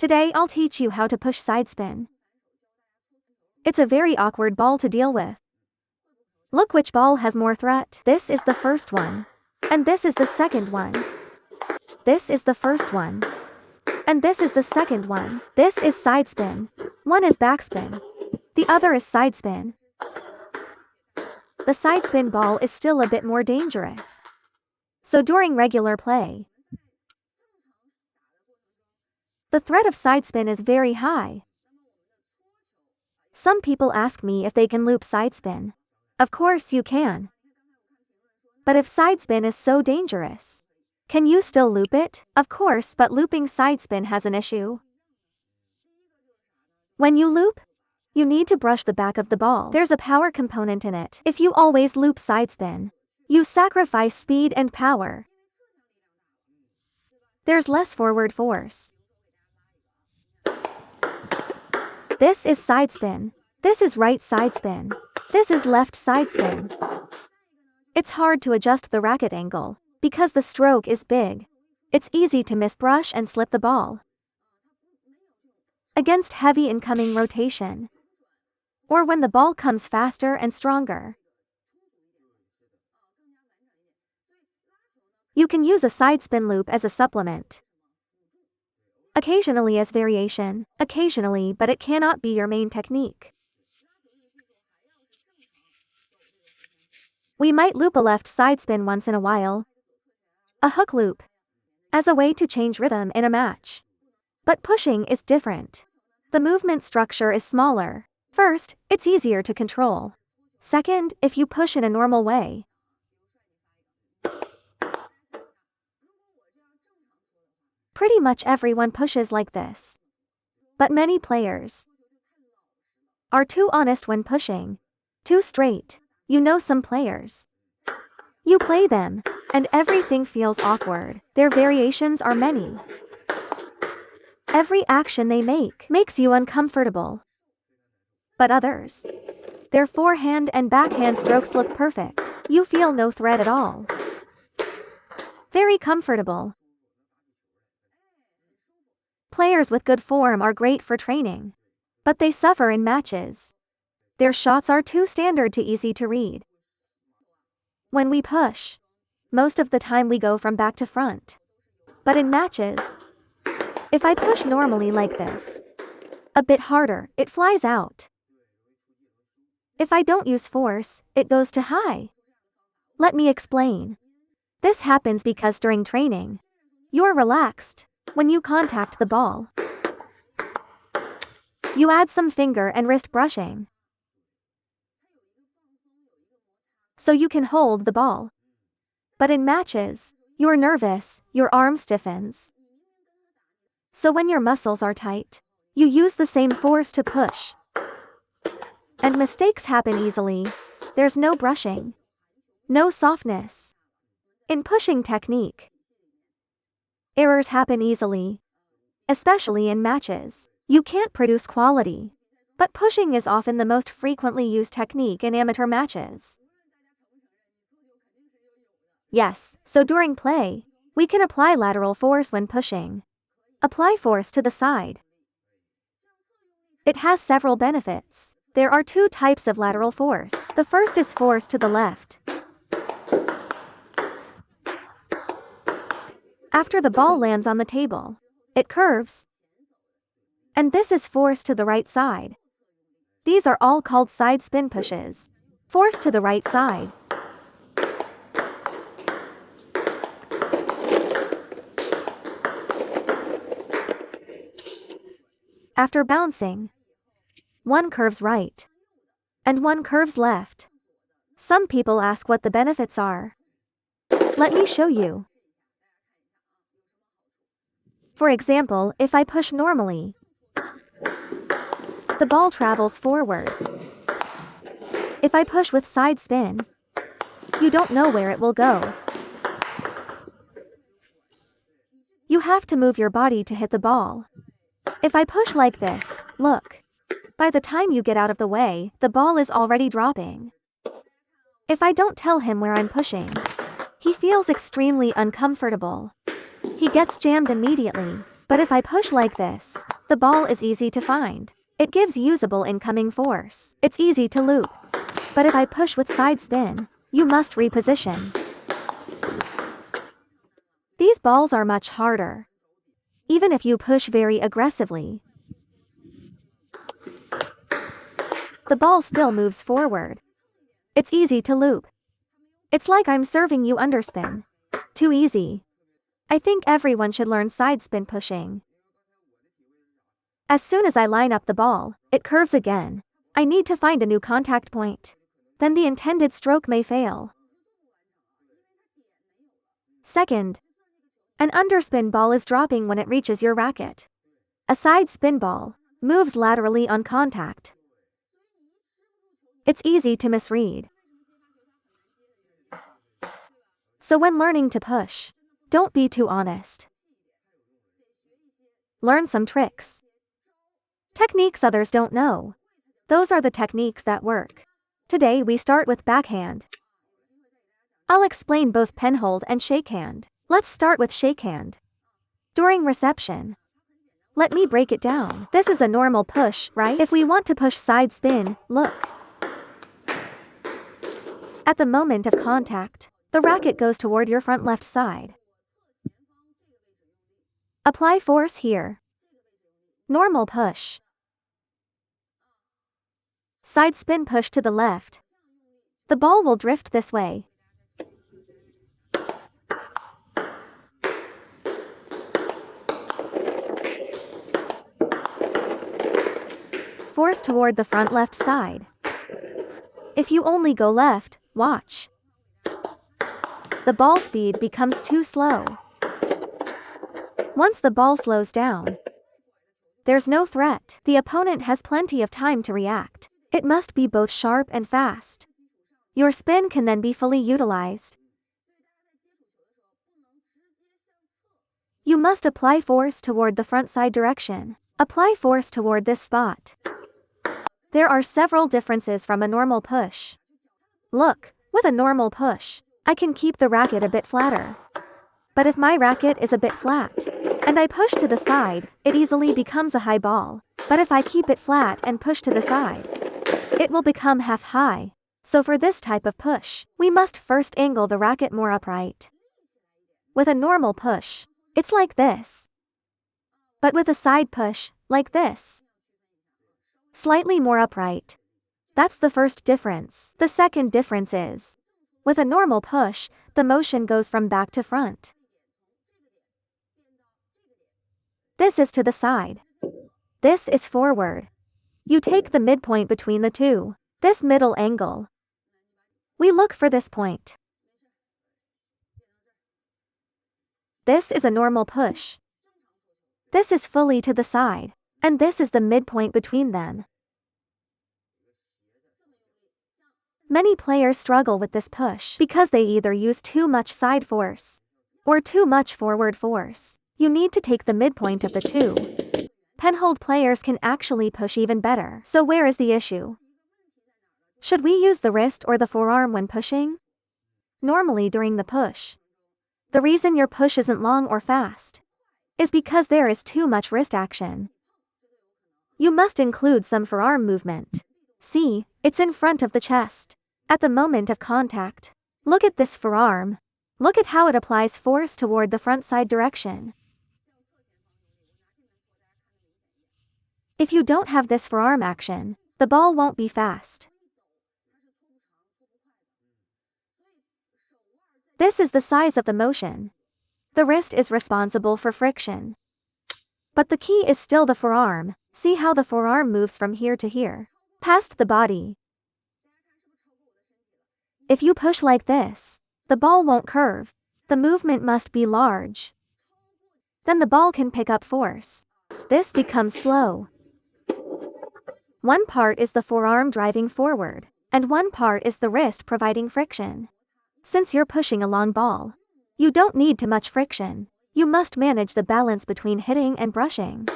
Today I'll teach you how to push sidespin. It's a very awkward ball to deal with. Look which ball has more threat. This is the first one. And this is the second one. This is the first one. And this is the second one. This is sidespin. One is backspin. The other is sidespin. The sidespin ball is still a bit more dangerous. So during regular play, the threat of sidespin is very high. Some people ask me if they can loop sidespin. Of course you can. But if sidespin is so dangerous, can you still loop it? Of course, but looping sidespin has an issue. When you loop, you need to brush the back of the ball. There's a power component in it. If you always loop sidespin, you sacrifice speed and power. There's less forward force. This is sidespin. This is right sidespin. This is left sidespin. It's hard to adjust the racket angle, because the stroke is big. It's easy to misbrush and slip the ball against heavy incoming rotation, or when the ball comes faster and stronger. You can use a sidespin loop as a supplement. Occasionally as variation, occasionally, but it cannot be your main technique. We might loop a left sidespin once in a while, a hook loop, as a way to change rhythm in a match. But pushing is different. The movement structure is smaller. First, it's easier to control. Second, if you push in a normal way, pretty much everyone pushes like this. But many players are too honest when pushing, too straight. You know some players. You play them, and everything feels awkward. Their variations are many. Every action they make makes you uncomfortable. But others, their forehand and backhand strokes look perfect. You feel no threat at all. Very comfortable. Players with good form are great for training, but they suffer in matches. Their shots are too standard to easy to read. When we push, most of the time we go from back to front. But in matches, if I push normally like this, a bit harder, it flies out. If I don't use force, it goes to high. Let me explain. This happens because during training, you're relaxed. When you contact the ball, you add some finger and wrist brushing, so you can hold the ball. But in matches, you're nervous, your arm stiffens. So when your muscles are tight, you use the same force to push. And mistakes happen easily. There's no brushing, no softness in pushing technique. Errors happen easily, especially in matches. You can't produce quality, but pushing is often the most frequently used technique in amateur matches. Yes, so during play, we can apply lateral force when pushing. Apply force to the side. It has several benefits. There are two types of lateral force. The first is force to the left. After the ball lands on the table, it curves. And this is force to the right side. These are all called side spin pushes. Force to the right side. After bouncing, one curves right, and one curves left. Some people ask what the benefits are. Let me show you. For example, if I push normally, the ball travels forward. If I push with side spin, you don't know where it will go. You have to move your body to hit the ball. If I push like this, look. By the time you get out of the way, the ball is already dropping. If I don't tell him where I'm pushing, he feels extremely uncomfortable. He gets jammed immediately. But if I push like this, The ball is easy to find. It gives usable incoming force. It's easy to loop. But if I push with side spin, you must reposition. These balls are much harder. Even if you push very aggressively, the ball still moves forward. It's easy to loop. It's like I'm serving you underspin. Too easy. I think everyone should learn side spin pushing. As soon as I line up the ball, it curves again. I need to find a new contact point. Then the intended stroke may fail. Second, an underspin ball is dropping when it reaches your racket. A side spin ball moves laterally on contact. It's easy to misread. So when learning to push, don't be too honest. Learn some tricks. Techniques others don't know. Those are the techniques that work. Today we start with backhand. I'll explain both penhold and shakehand. Let's start with shakehand. During reception, let me break it down. This is a normal push, right? If we want to push side spin, look. At the moment of contact, the racket goes toward your front left side. Apply force here. Normal push. Side spin push to the left. The ball will drift this way. Force toward the front left side. If you only go left, watch. The ball speed becomes too slow. Once the ball slows down, there's no threat. The opponent has plenty of time to react. It must be both sharp and fast. Your spin can then be fully utilized. You must apply force toward the front side direction. Apply force toward this spot. There are several differences from a normal push. Look, with a normal push, I can keep the racket a bit flatter. But if my racket is a bit flat, and I push to the side, it easily becomes a high ball. But if I keep it flat and push to the side, it will become half high. So for this type of push, we must first angle the racket more upright. With a normal push, it's like this. But with a side push, like this. Slightly more upright. That's the first difference. The second difference is, with a normal push, the motion goes from back to front. This is to the side. This is forward. You take the midpoint between the two, this middle angle. We look for this point. This is a normal push. This is fully to the side, and this is the midpoint between them. Many players struggle with this push because they either use too much side force or too much forward force. You need to take the midpoint of the two. Penhold players can actually push even better. So where is the issue? Should we use the wrist or the forearm when pushing? Normally during the push. The reason your push isn't long or fast is because there is too much wrist action. You must include some forearm movement. See, it's in front of the chest. At the moment of contact, look at this forearm. Look at how it applies force toward the front side direction. If you don't have this forearm action, the ball won't be fast. This is the size of the motion. The wrist is responsible for friction. But the key is still the forearm. See how the forearm moves from here to here, past the body. If you push like this, the ball won't curve. The movement must be large. Then the ball can pick up force. This becomes slow. One part is the forearm driving forward, and one part is the wrist providing friction. Since you're pushing a long ball, you don't need too much friction. You must manage the balance between hitting and brushing.